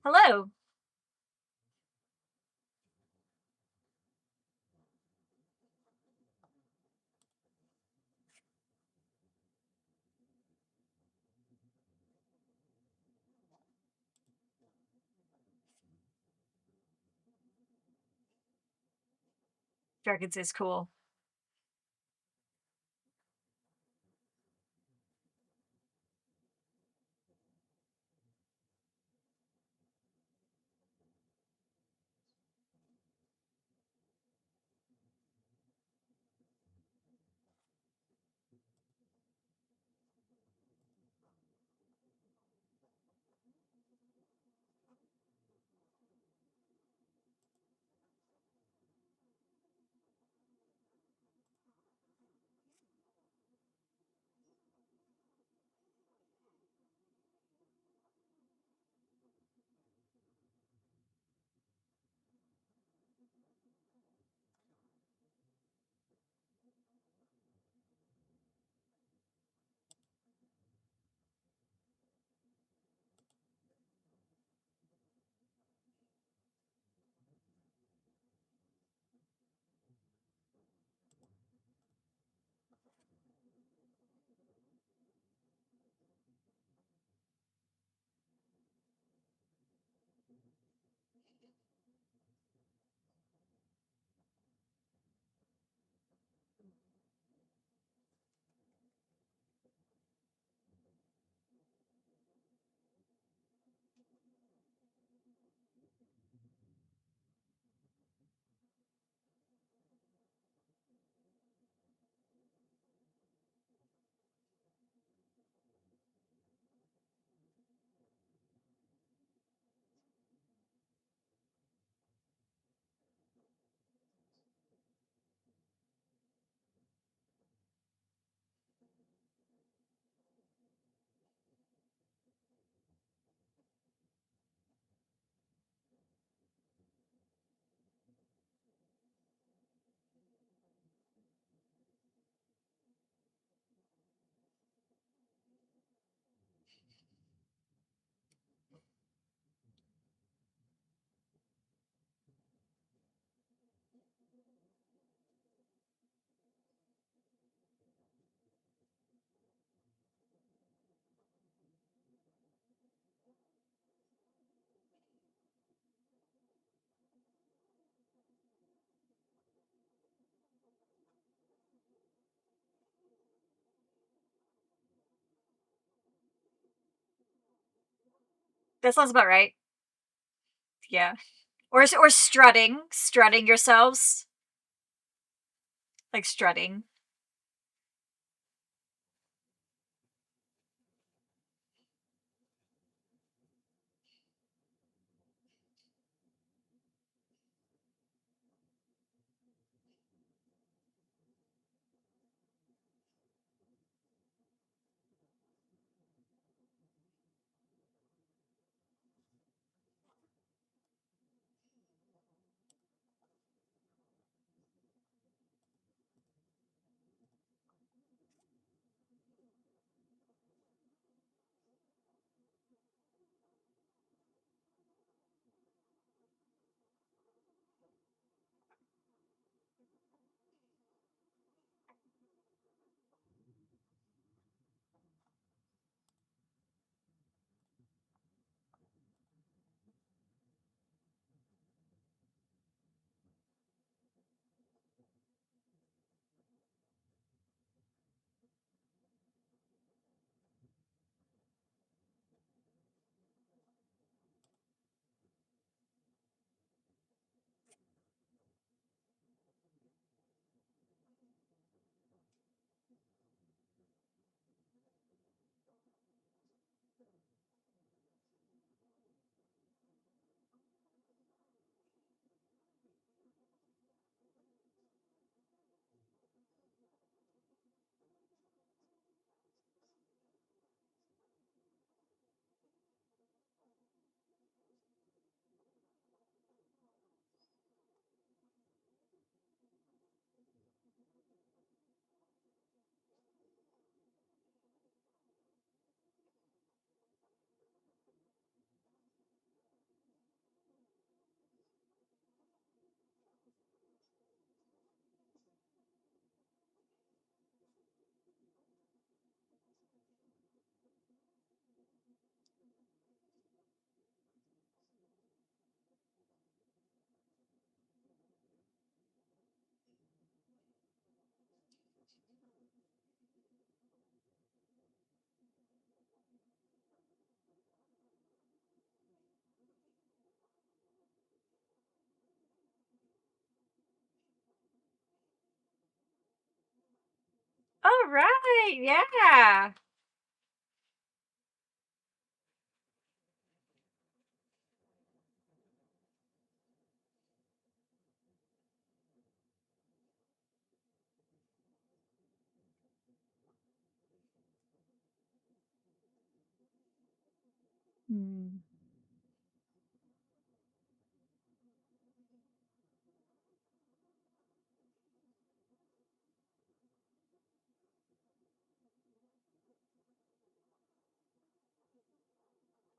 Hello. Dragons is cool. That sounds about right. Yeah. Or strutting yourselves, like strutting. right. Yeah. Hmm.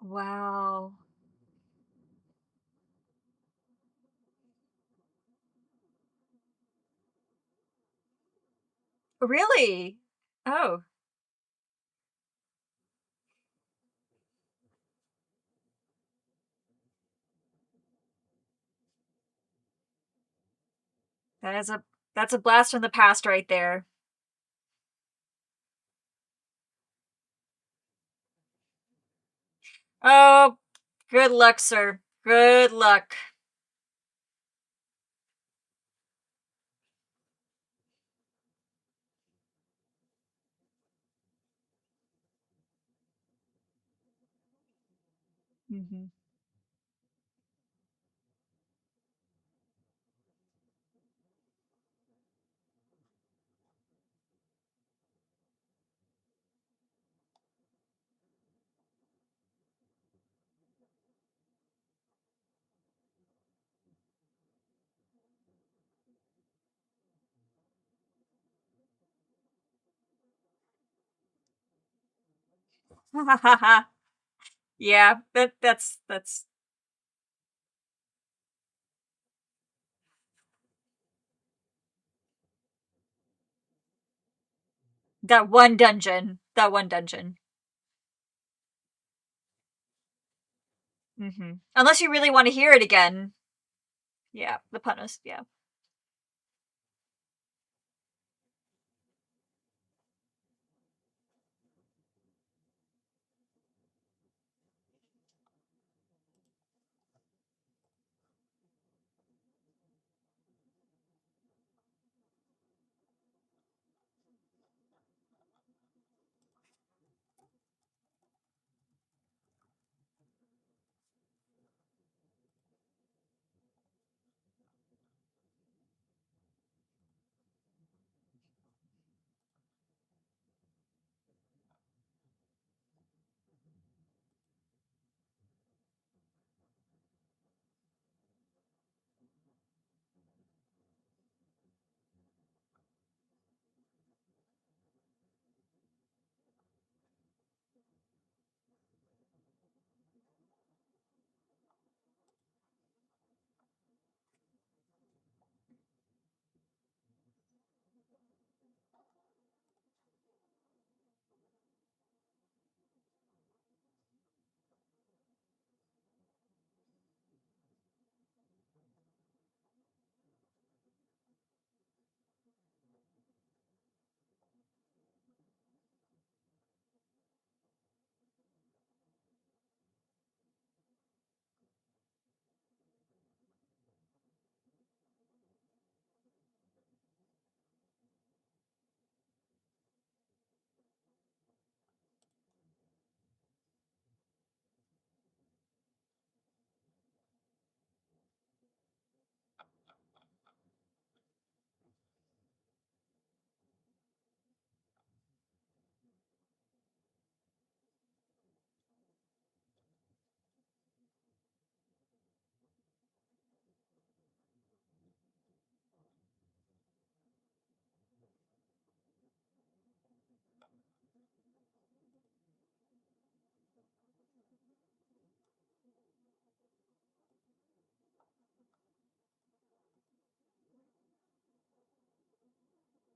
Wow. Really? Oh, that is a that's a blast from the past right there. Oh, good luck, sir. Good luck. Mhm. Yeah, that's that one dungeon. That one dungeon. Unless you really want to hear it again. Yeah, the punnus. Yeah.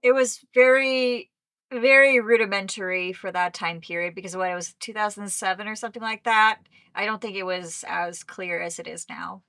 It was very, very rudimentary for that time period because what it was 2007 or something like that. I don't think it was as clear as it is now.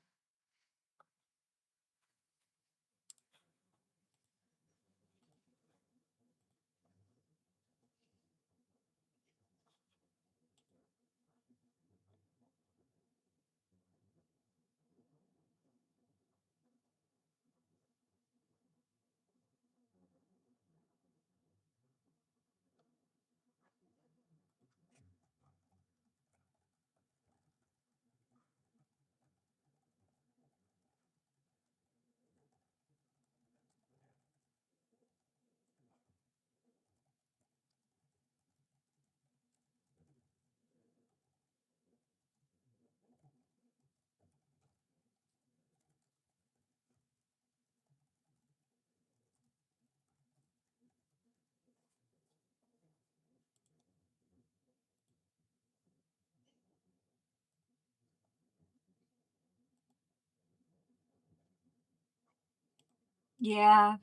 Yeah.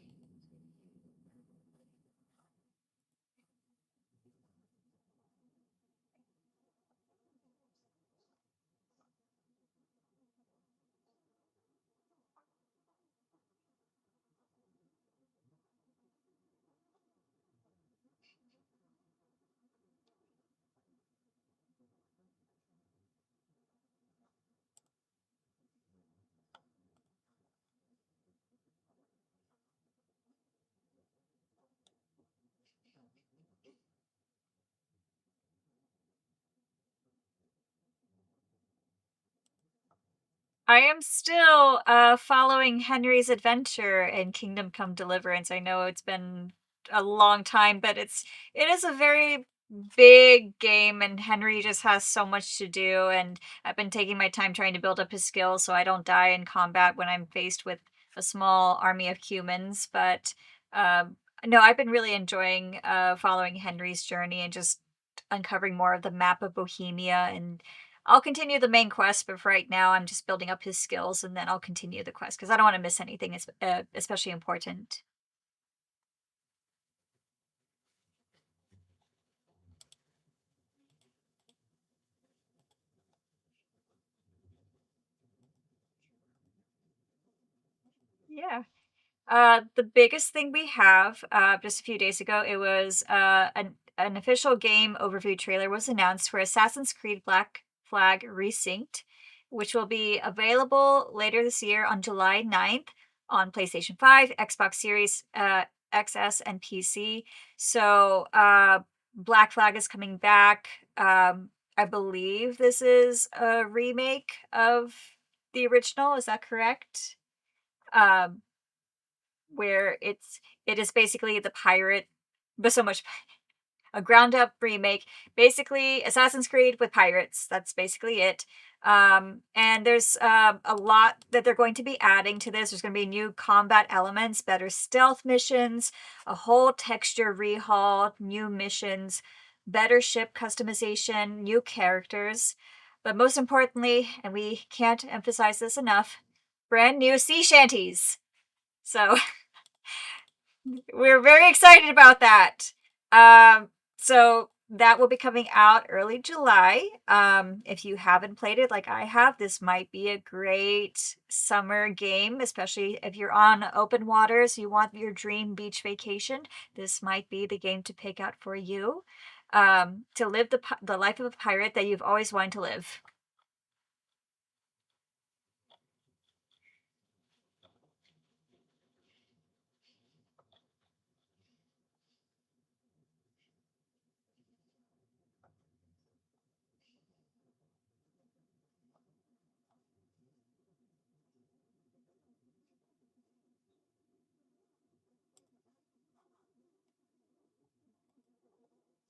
I am still, following Henry's adventure in Kingdom Come Deliverance. I know it's been a long time, but it is a very big game, and Henry just has so much to do, and I've been taking my time trying to build up his skills so I don't die in combat when I'm faced with a small army of humans, but, no, I've been really enjoying, following Henry's journey and just uncovering more of the map of Bohemia, and I'll continue the main quest, but for right now, I'm just building up his skills, and then I'll continue the quest because I don't wanna miss anything, especially important. Yeah. The biggest thing we have, just a few days ago, it was an official game overview trailer was announced for Assassin's Creed Black Flag Resynced, which will be available later this year on July 9th on PlayStation 5, Xbox Series XS, and PC. So Black Flag is coming back. I believe this is a remake of the original. Is that correct? Um, where it is basically the pirate, but so much a ground up remake, basically Assassin's Creed with pirates. That's basically it. And there's a lot that they're going to be adding to this. There's going to be new combat elements, better stealth missions, a whole texture rehaul, new missions, better ship customization, new characters. But most importantly, and we can't emphasize this enough, brand new sea shanties. So we're very excited about that. So that will be coming out early July. If you haven't played it like I have, this might be a great summer game, especially if you're on open waters, you want your dream beach vacation. This might be the game to pick out for you. To live the life of a pirate that you've always wanted to live.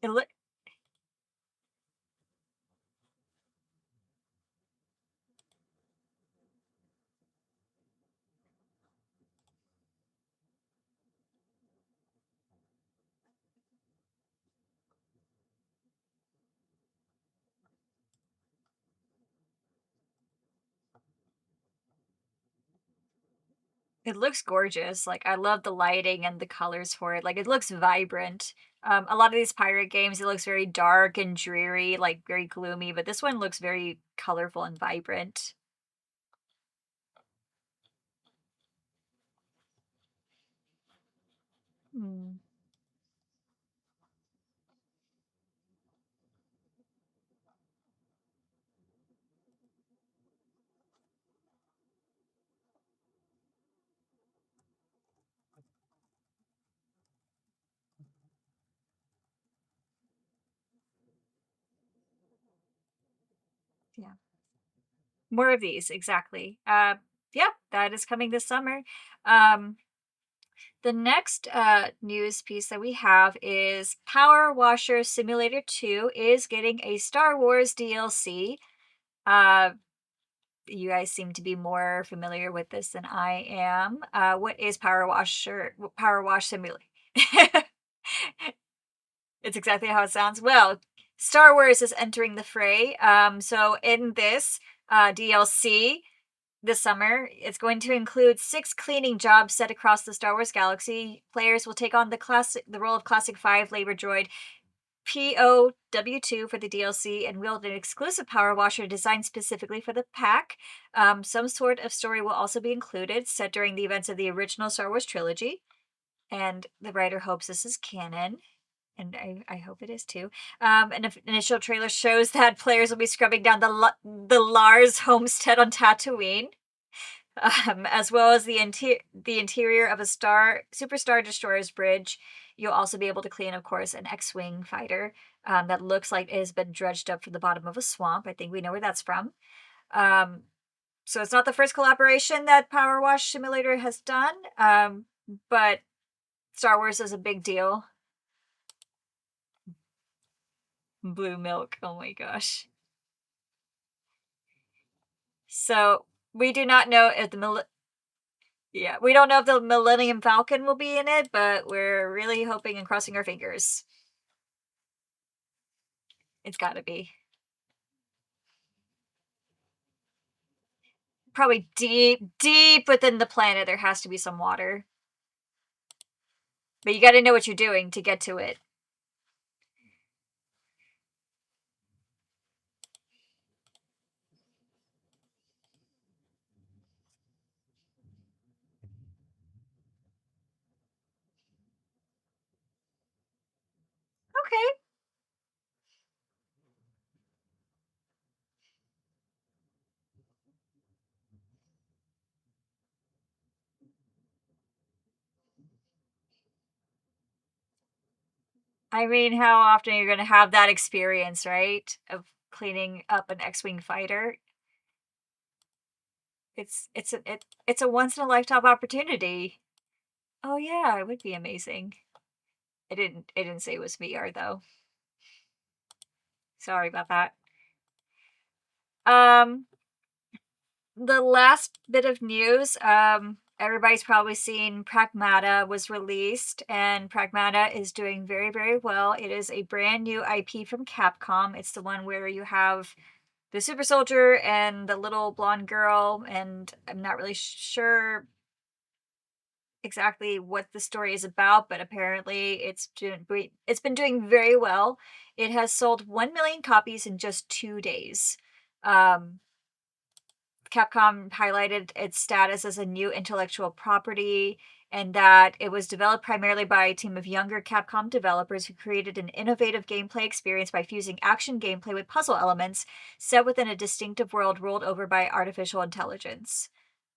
It look It looks gorgeous, like, I love the lighting and the colors for it, like, it looks vibrant. A lot of these pirate games, it looks very dark and dreary, like, very gloomy, but this one looks very colorful and vibrant. Mm. Yeah. More of these, exactly. Yeah, that is coming this summer. Um, the next, news piece that we have is Power Washer Simulator 2 is getting a Star Wars DLC. Uh You guys seem to be more familiar with this than I am. What is Power Wash Simulator? It's exactly how it sounds. Well, Star Wars is entering the fray. So in this DLC, this summer. It's going to include 6 cleaning jobs set across the Star Wars galaxy. Players will take on the role of Classic 5 labor droid POW2 for the DLC and wield an exclusive power washer designed specifically for the pack. Some sort of story will also be included, set during the events of the original Star Wars trilogy. And the writer hopes this is canon. And I hope it is too. An initial trailer shows that players will be scrubbing down the Lars homestead on Tatooine, as well as the interior of a Superstar Destroyer's bridge. You'll also be able to clean, of course, an X-wing fighter that looks like it has been dredged up from the bottom of a swamp. I think we know where that's from. So it's not the first collaboration that Power Wash Simulator has done, but Star Wars is a big deal. Blue milk. Oh my gosh. So we do not know if we don't know if the Millennium Falcon will be in it, but we're really hoping and crossing our fingers. It's got to be. Probably deep within the planet, there has to be some water. But you got to know what you're doing to get to it. Okay. I mean, how often you're going to have that experience, right? Of cleaning up an X-wing fighter. It's a once in a lifetime opportunity. Oh yeah, it would be amazing. It didn't say it was VR though. Sorry about that. Um the last bit of news, everybody's probably seen Pragmata was released, and Pragmata is doing very, very well. It is a brand new IP from Capcom. It's the one where you have the super soldier and the little blonde girl, and I'm not really sure exactly what the story is about, but apparently it's been doing very well. It has sold 1 million copies in just 2 days. Um, Capcom highlighted its status as a new intellectual property and that it was developed primarily by a team of younger Capcom developers who created an innovative gameplay experience by fusing action gameplay with puzzle elements set within a distinctive world ruled over by artificial intelligence.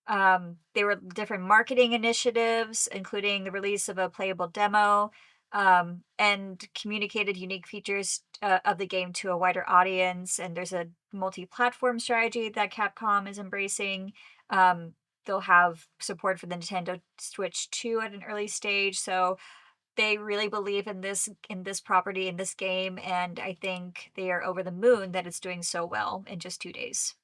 There were different marketing initiatives, including the release of a playable demo, and communicated unique features of the game to a wider audience. And there's a multi-platform strategy that Capcom is embracing. They'll have support for the Nintendo Switch 2 at an early stage, so they really believe in this property, in this game, and I think they are over the moon that it's doing so well in just 2 days.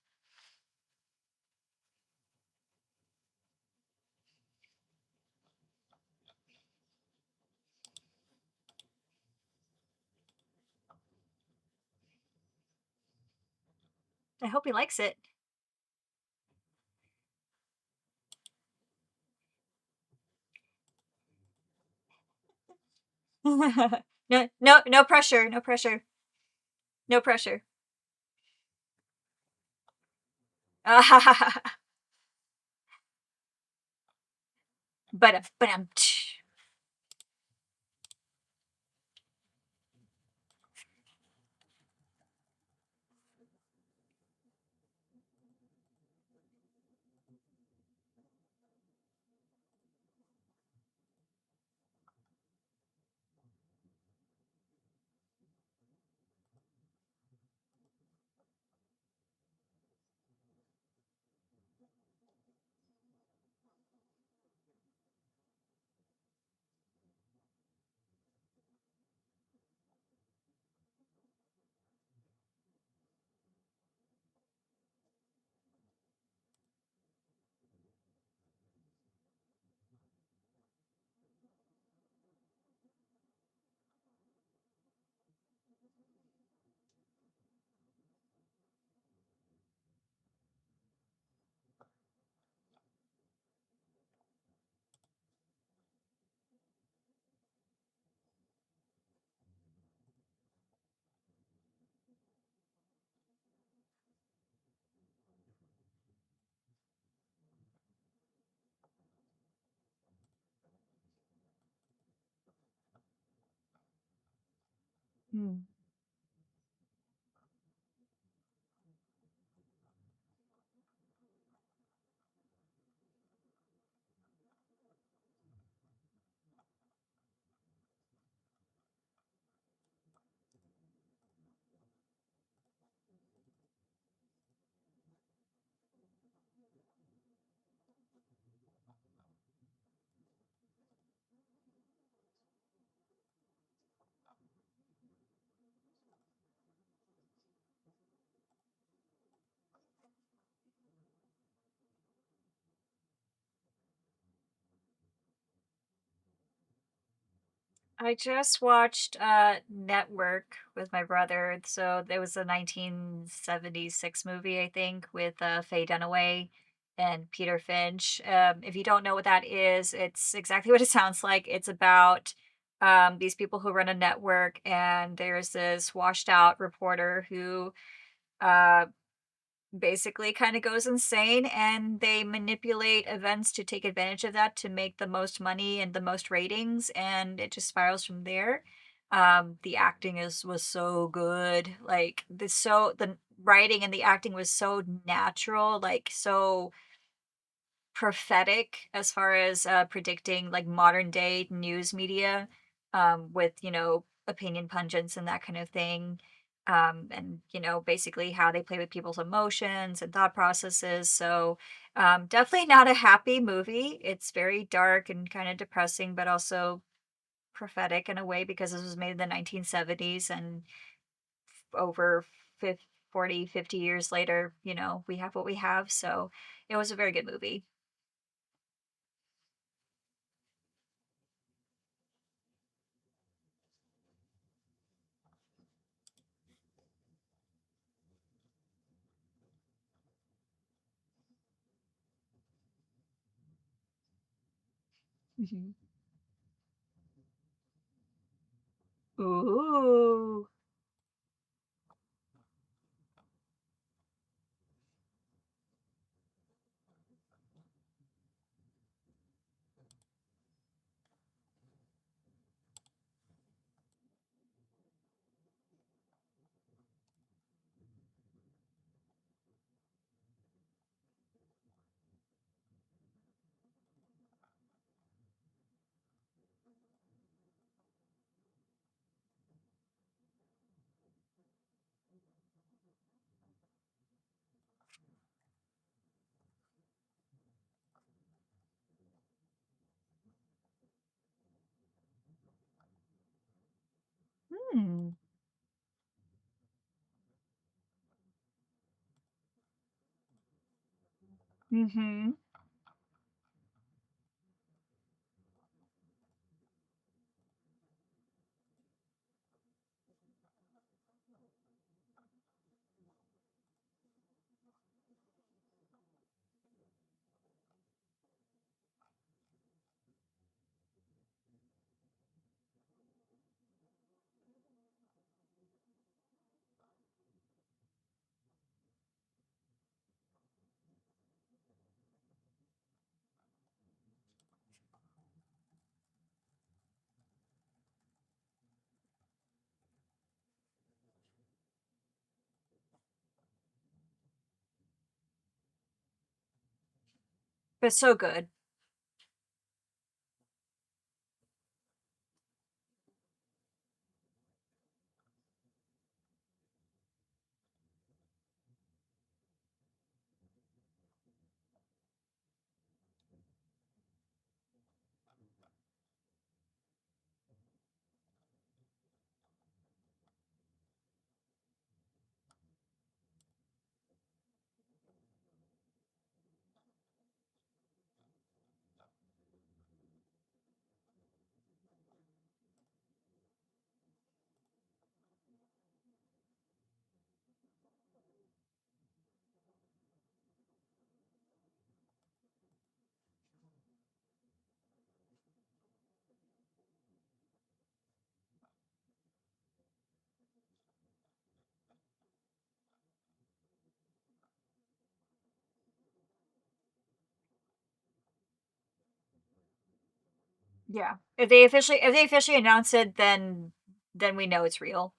I hope he likes it. No pressure, no pressure, no pressure. But Mm. I just watched Network with my brother. So there was a 1976 movie, I think, with Faye Dunaway and Peter Finch. If you don't know what that is, it's exactly what it sounds like. It's about these people who run a network, and there's this washed out reporter who uh, basically kind of goes insane, and they manipulate events to take advantage of that to make the most money and the most ratings, and it just spirals from there. The acting is was so good. Like the writing and the acting was so natural, like so prophetic as far as predicting like modern day news media, with opinion pungents and that kind of thing, and basically how they play with people's emotions and thought processes. So definitely not a happy movie. It's very dark and kind of depressing, but also prophetic in a way because this was made in the 1970s, and over 50, 40, 50 years later, we have what we have. So it was a very good movie. Mhm. Ooh. Hmm. Mhm. But so good. Yeah. If they officially announce it, then we know it's real.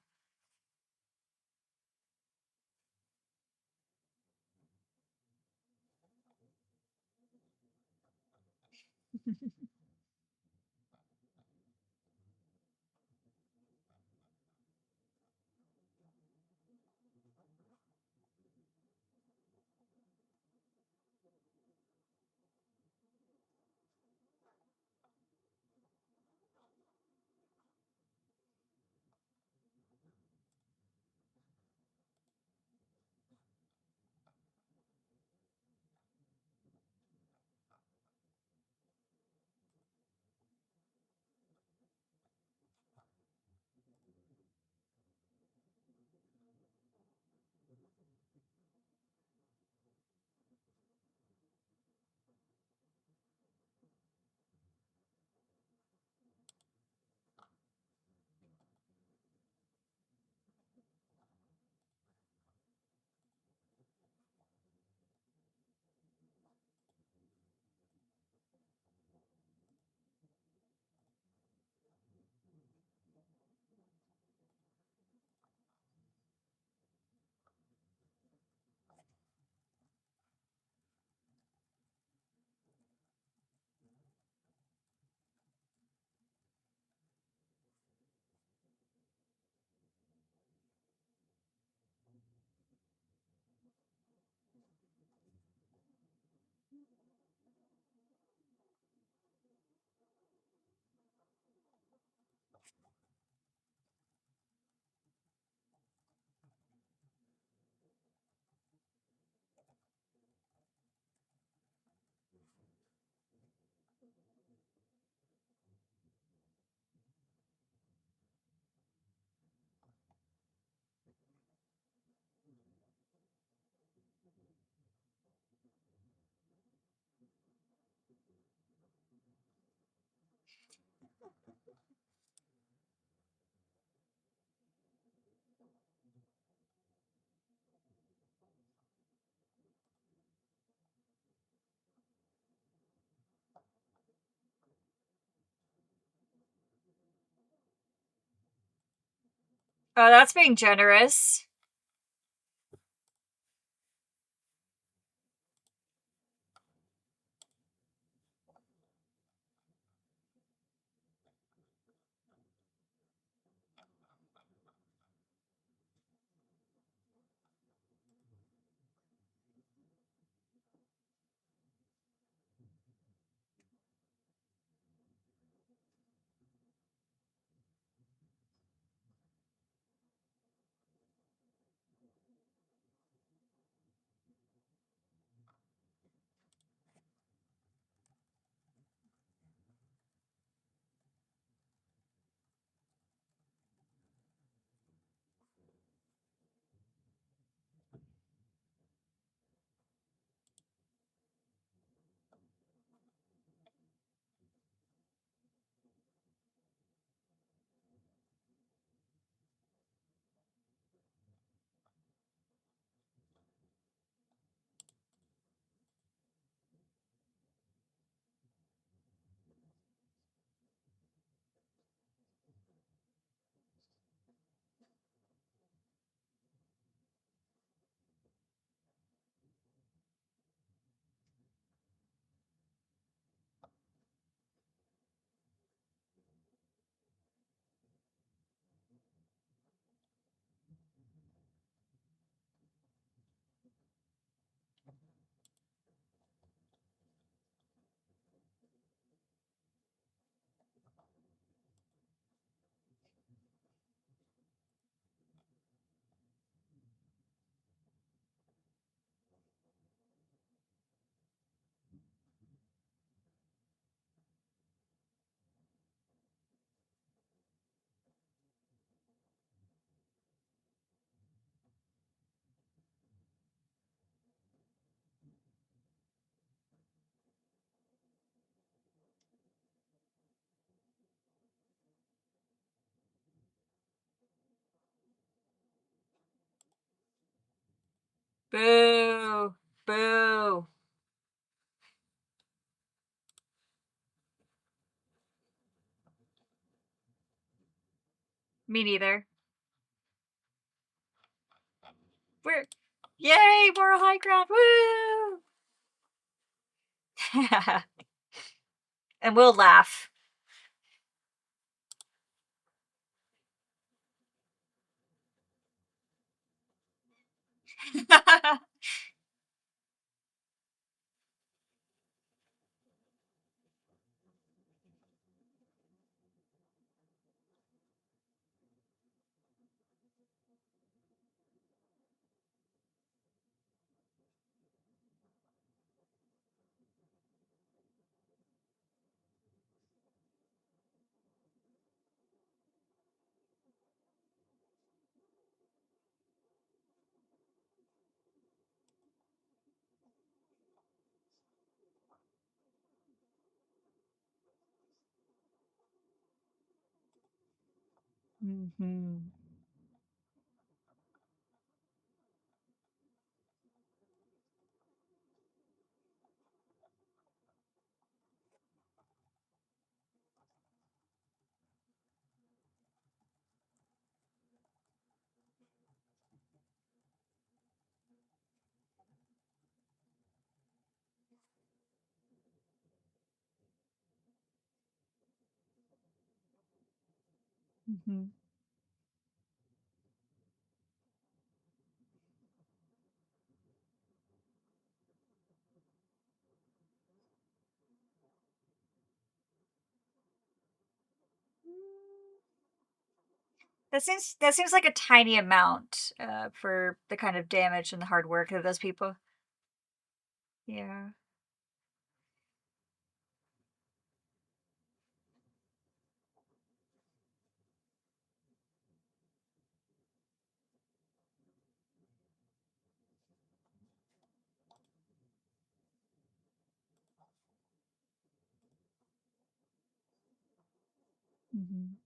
Oh, that's being generous. Boo. Boo. Me neither. We're Yay, moral high ground. Woo! And we'll laugh. Mhm. Mhm. That seems like a tiny amount, for the kind of damage and the hard work of those people. Yeah. Mhm.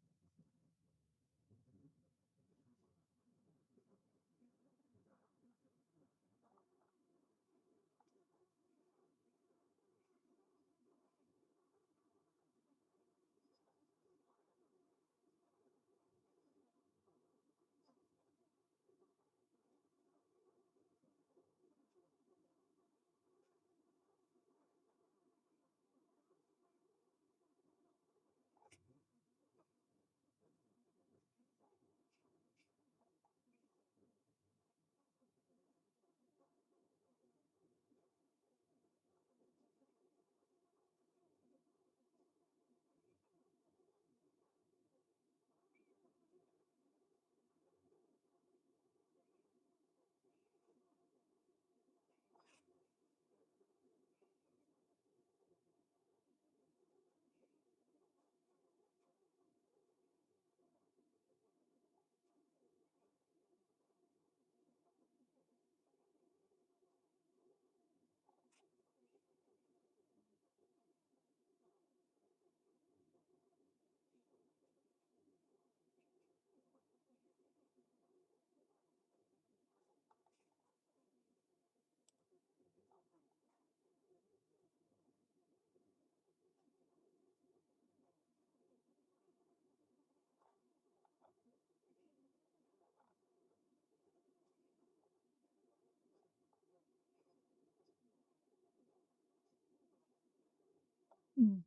Mm.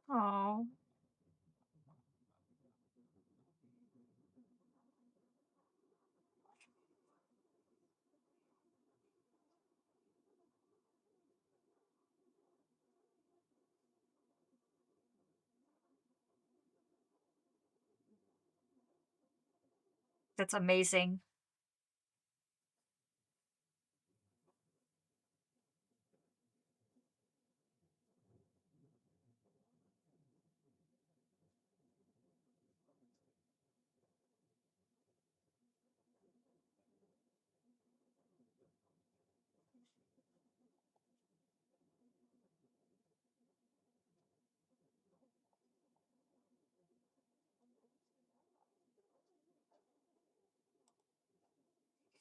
Aw. That's amazing.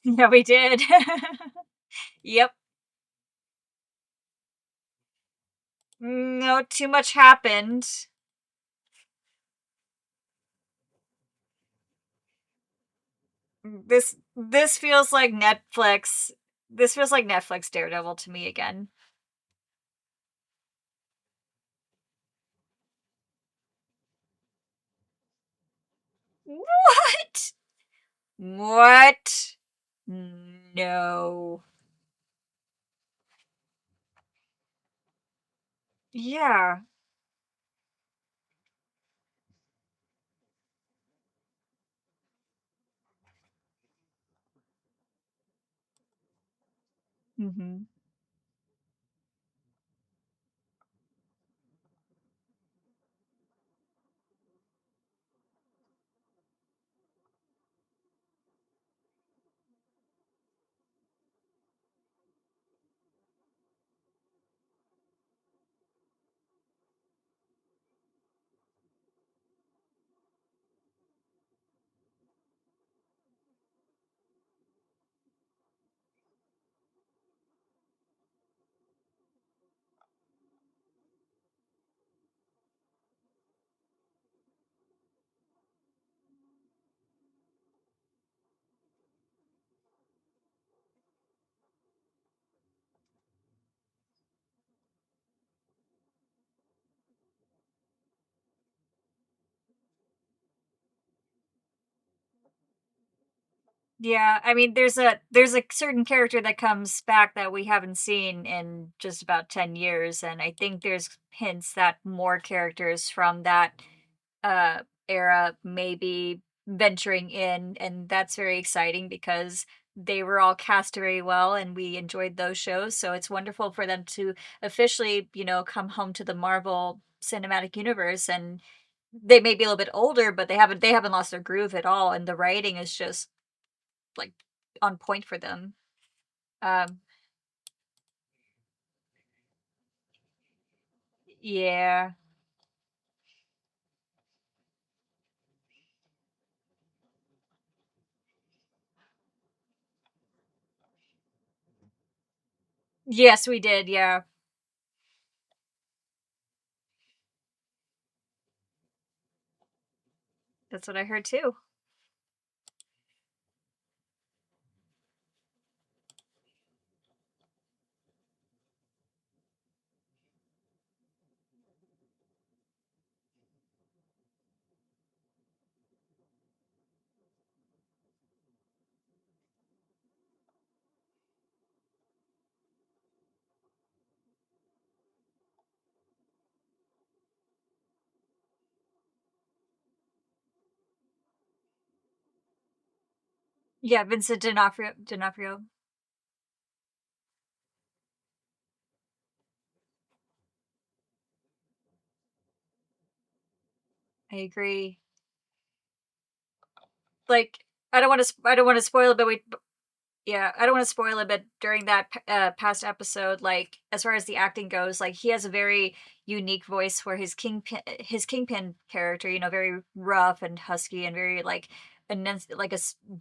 Yeah, we did. Yep. No, too much happened. This feels like Netflix. This feels like Netflix Daredevil to me again. What? What? No. Yeah. Mhm. Yeah, I mean, there's a certain character that comes back that we haven't seen in just about 10 years, and I think there's hints that more characters from that era may be venturing in, and that's very exciting because they were all cast very well and we enjoyed those shows. So it's wonderful for them to officially, come home to the Marvel Cinematic Universe, and they may be a little bit older, but they haven't lost their groove at all, and the writing is just like on point for them. Um Yeah. Yes, we did, yeah. That's what I heard too. Yeah, Vincent D'Onofrio. I agree. Like, I don't wanna spoil it, but we yeah, I don't wanna spoil it, but during that past episode, like, as far as the acting goes, like, he has a very unique voice for his Kingpin character, you know, very rough and husky and very, like, like, a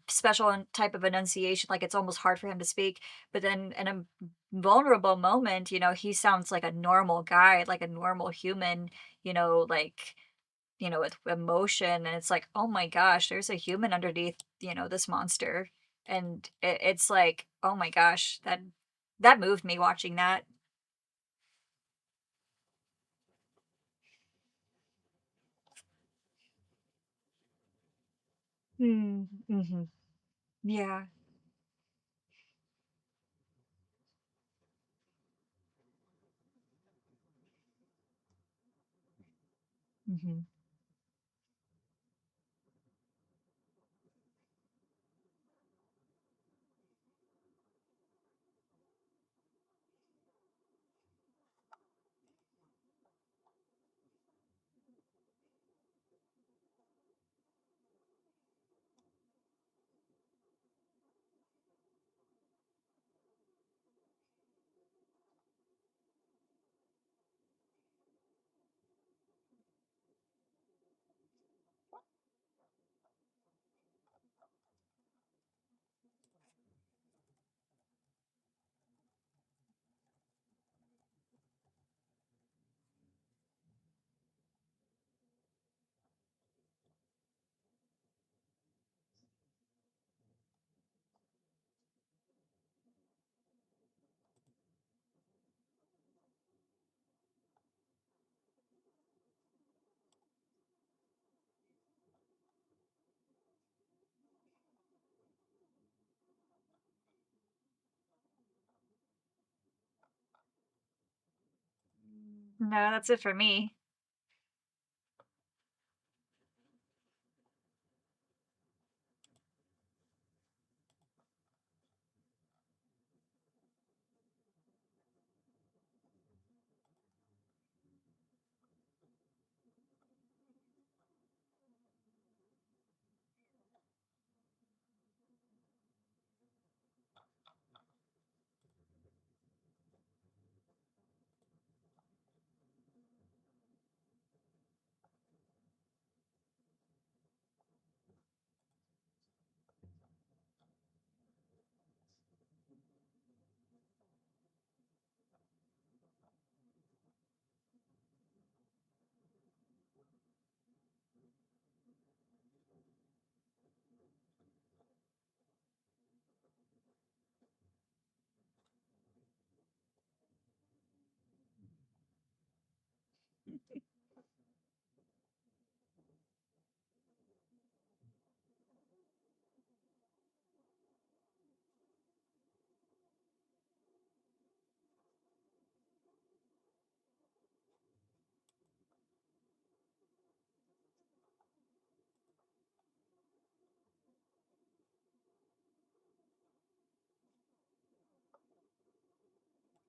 special type of enunciation, like, it's almost hard for him to speak, but then in a vulnerable moment, you know, he sounds like a normal guy, like a normal human, you know, like, you know, with emotion, and it's like, "Oh my gosh, there's a human underneath, you know, this monster." And it's like, "Oh my gosh, that moved me watching that." Mm, mhm. Yeah. Mhm. No, that's it for me.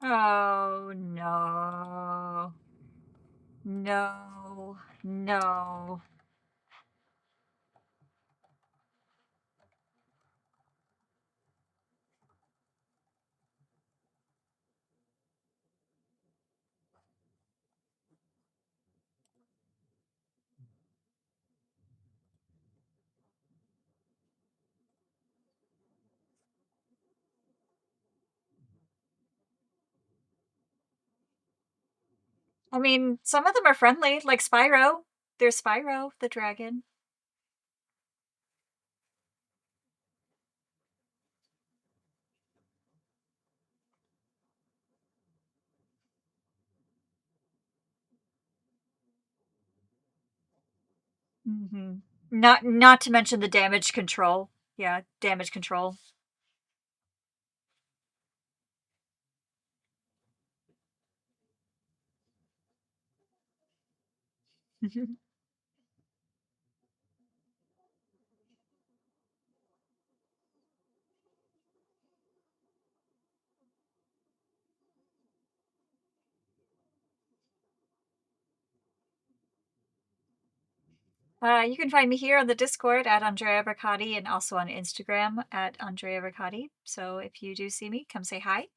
Oh, no. No. No. I mean, some of them are friendly, like Spyro. There's Spyro, the dragon. Mhm. Not to mention the damage control. Yeah, damage control. You can find me here on the Discord at Andrea Riccati and also on Instagram at Andrea Riccati. So if you do see me, come say hi.